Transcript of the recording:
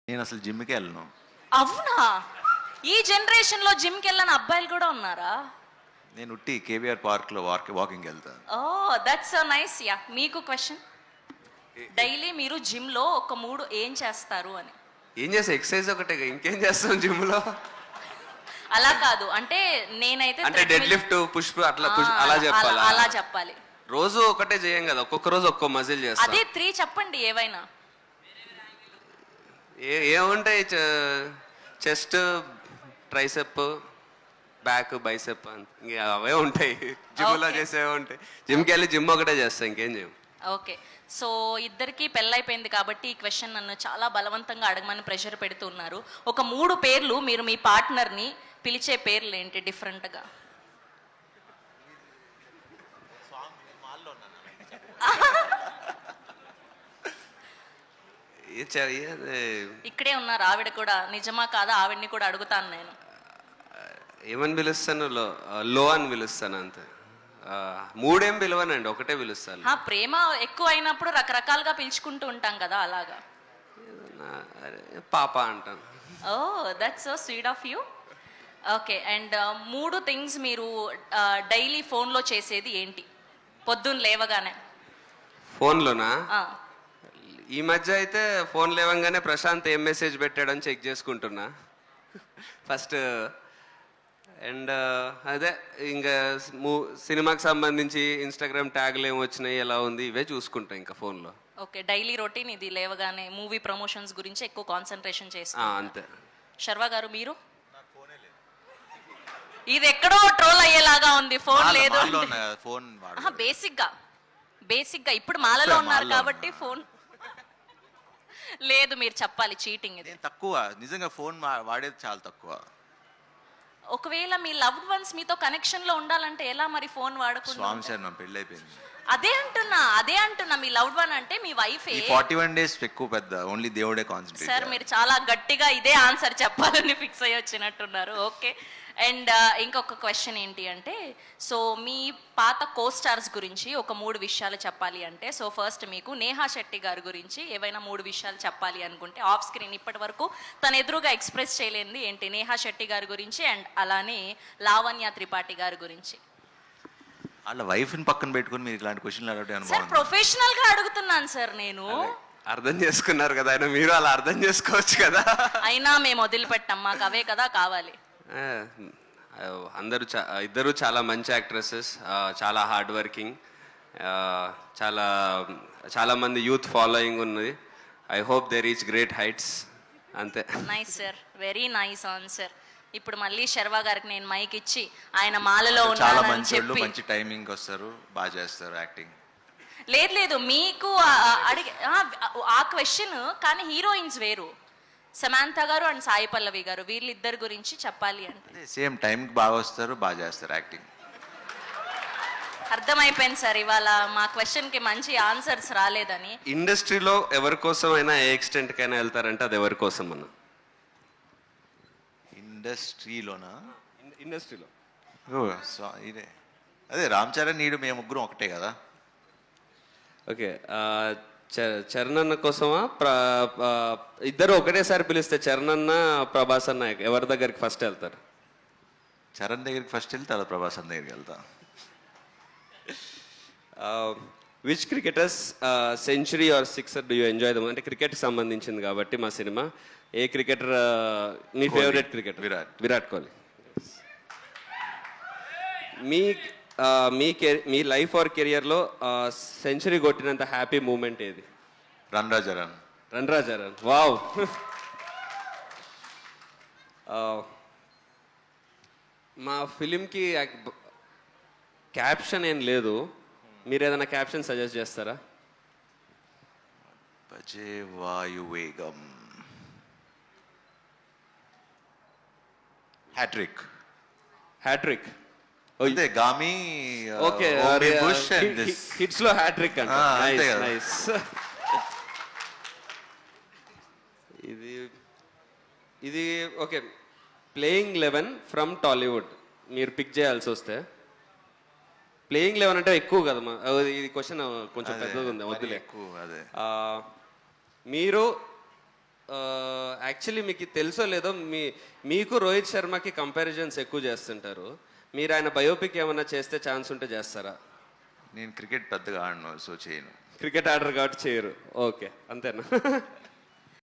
నేను అసలు జిమ్కి వెళ్ళను. అవునా? ఈ జనరేషన్ లో జిమ్ కి వెళ్ళని అబ్బాయిలు కూడా ఉన్నారా? నేను ఉట్టి కేబీఆర్ పార్క్ లో వాకింగ్ వెళ్తాను. Oh that's so nice. Yeah, మీకు క్వశ్చన్. డైలీ మీరు జిమ్ లో ఒక 3 ఏం చేస్తారు అని. ఏం చేస్తా, ఎక్సర్సైజ్ ఒకటే, ఇంకేం చేస్తాం జిమ్ లో? అలా కాదు, అంటే నేనైతే అంటే డెడ్ లిఫ్ట్, పుష్ అట్లా అలా చెప్పాలా? అలా చెప్పాలి. రోజు ఒకటే చేయం కదా, ఒక్కొక్క రోజు ఒక్కో మజిల్ చేస్తాం. అదే 3 చెప్పండి ఏవైనా. ఏముంటాయి? చెస్ట్, ట్రైసెప్, బ్యాక్, బైసెప్, ఇంకా అవే ఉంటాయి. జిమ్ లో చేసేవే ఉంటాయి. జిమ్కి వెళ్ళి జిమ్ ఒకటే చేస్తాం, ఇంకేం చేయం. ఓకే, సో ఇద్దరికి పెళ్ళైపోయింది కాబట్టి ఈ క్వశ్చన్ నన్ను చాలా బలవంతంగా అడగమని ప్రెషర్ పెడుతున్నారు. ఒక 3 పేర్లు, మీరు మీ పార్ట్నర్ని పిలిచే పేర్లు ఏంటి డిఫరెంట్గా? ఇక్కడే ఉన్నారు ఆవిడ కూడా, నిజమా కాదా ఆవిడ్ని కూడా అడుగుతాను నేను. ఏమని పిలుస్తాను? లో అని పిలుస్తాను అంతే. 3 ఏం పిలవనండి, ఒకటే పిలుస్తాను. ప్రేమ ఎక్కువ అయినప్పుడు రకరకాలుగా పిలుచుకుంటూ ఉంటాం కదా, అలాగా. పాప అంటాను. Oh that's so sweet of you. Okay, and 3 things మీరు డైలీ ఫోన్లో చేసేది ఏంటి పొద్దున్న లేవగానే? ఫోన్లోనా? ఈ మధ్య అయితే ఫోన్ లేవంగానే ప్రశాంత్ ఏం మెసేజ్ పెట్టాడని చెక్ చేసుకుంటున్నా ఫస్ట్. అండ్ అదే ఇంకా సినిమాకి సంబంధించి ఇన్స్టాగ్రామ్ ట్యాగ్లు ఏమి వచ్చినాయి, ఎలా ఉంది, ఇవే చూసుకుంటా ఇంకా ఫోన్లో. ఓకే, డైలీ రొటీన్ ఇది. లేవగానే మూవీ ప్రమోషన్స్ గురించి ఎక్కువ కాన్సన్ట్రేషన్ చేస్తా. అంతే. శర్వా గారు మీరు? ఇది ఎక్కడో ట్రోల్ అయ్యేలాగా ఉంది, ఫోన్ లేదు. బేసిక్ గా ఇప్పుడు మాలలో ఉన్నారు కాబట్టి ఫోన్ లేదు. మీరు చెప్పాలి, చీటింగ్ ఇది. తక్కువ, నిజంగా ఫోన్ వాడేది చాలా తక్కువ. ఒకవేళ మీ లవ్డ్ వన్స్ మీతో కనెక్షన్ లో ఉండాలంటే ఎలా మరి ఫోన్ వాడకుండా? స్వామి సార్, నా పెళ్ళి అయిపోయింది. అదే అంటున్నా మీ లవ్డ్ వన్ అంటే మీ వైఫ్. 41 days ఎక్కువ పెద్ద, ఓన్లీ దేవుడే కాన్సంట్రేట్. సార్ మీరు చాలా గట్టిగా ఇదే ఆన్సర్ చెప్పాలని ఫిక్స్ అయ్యి వచ్చినట్టున్నారు. ఓకే, అండ్ ఇంకొక క్వశ్చన్ ఏంటి అంటే, సో మీ పాత కోస్టార్స్ గురించి ఒక 3 విషయాలు చెప్పాలి అంటే, సో ఫస్ట్ మీకు నేహా శెట్టి గారి గురించి ఏవైనా 3 విషయాలు చెప్పాలి అనుకుంటే ఆఫ్ స్క్రీన్ ఇప్పటి వరకు తన ఎదురుగా ఎక్స్ప్రెస్ చేయలేనిది ఏంటి? నేహా శెట్టి గారి గురించి అండ్ అలానే లావణ్య త్రిపాఠి గారి గురించి. వాళ్ళ వైఫ్ని పక్కన పెట్టుకుని మీరు ఇలాంటి క్వశ్చన్లు అడగడం సార్ ప్రొఫెషనల్ గా అడుగుతున్నాను సార్ నేను. అర్థం చేసుకున్నారు కదా ఆయన, మీరు అలా అర్థం చేసుకోవచ్చు కదా. అయినా మేము వదిలిపెట్టాం, మాకు అవే కదా కావాలి. ఇద్దరు చాలా మంచి యాక్ట్రెసెస్, చాలా హార్డ్ వర్కింగ్, చాలా మంది యూత్ ఫాలోయింగ్ ఉన్నది. I hope they reach great heights. అంతే. Nice sir, very nice answer. ఇప్పుడు మళ్ళీ శర్వా గారికి నేను మైక్ ఇచ్చి ఆయన మాలలో చాలా మంచి టైమింగ్ వస్తారు, బాగా చేస్తారు యాక్టింగ్. లేదు మీకు అడిగే ఆ క్వశ్చన్, కానీ హీరోయిన్స్ వేరు. సమాంత గారు అండ్ సాయి పల్లవి గారు, వీళ్ళిద్దరి గురించి చెప్పాలి అంటే సేమ్ టైంకి బాగా వస్తారు, బాగా చేస్తారు యాక్టింగ్. అర్థమైపోయింది సార్, ఇవాళ మా క్వశ్చన్ కి మంచి ఆన్సర్స్ రాలేదని. ఇండస్ట్రీలో ఎవరి కోసం అయినా ఏ ఎక్స్టెంట్ కైనా వెళ్తారంటే అది ఎవరి కోసం అన్న? ఇండస్ట్రీలోనా? ఇండస్ట్రీలో ఇదే అదే రామ్ చరణ్, నీడు, మేము ముగ్గురం ఒకటే కదా. ఓకే, చరణ్ అన్న కోసమా? ఇద్దరు ఒకటేసారి పిలిస్తే చరణ్ అన్న, ప్రభాస్ అన్న ఎవరి దగ్గరికి ఫస్ట్ వెళ్తారు? చరణ్ దగ్గరికి ఫస్ట్ వెళ్తే తర్వాత ప్రభాస్ అన్న దగ్గరికి వెళ్తా. Which cricketers century or sixer do you enjoy the? అంటే క్రికెట్కి సంబంధించింది కాబట్టి మా సినిమా. ఏ క్రికెటర్ మీ ఫేవరెట్ క్రికెటర్? విరాట్ కోహ్లీ. మీ లైఫ్ ఆర్ కెరియర్లో సెంచరీ కొట్టినంత హ్యాపీ మూమెంట్ ఏది? రన్ రాజారన్. వావ్. మా ఫిలింకి క్యాప్షన్ ఏం లేదు, మీరు ఏదైనా క్యాప్షన్ సజెస్ట్ చేస్తారా? భజే వాయువేగం. హ్యాట్రిక్. అంతే, గామి. ఓకే, హిట్స్ లో హ్యాట్రిక్ అంటే నైస్. ఇది ఓకే. ప్లేయింగ్ 11 ఫ్రమ్ టాలీవుడ్ మీరు పిక్ చేయాల్సి వస్తే, ప్లేయింగ్ 11 అంటే ఎక్కువ కదా, ఇది క్వశ్చన్ కొంచెం పెద్దగా ఉంది, వద్దులే. మీరు యాక్చువల్లీ మీకు ఇది తెలుసో లేదో మీకు రోహిత్ శర్మకి కంపారిజన్స్ ఎక్కువ చేస్తుంటారు. మీరు ఆయన బయోపిక్ ఏమైనా చేస్తే ఛాన్స్ ఉంటే చేస్తారా? నేను క్రికెట్ పెద్దగా ఆడను, సో చేయను. క్రికెట్ ఆడరు కాబట్టి చేయరు. ఓకే, అంతేనా?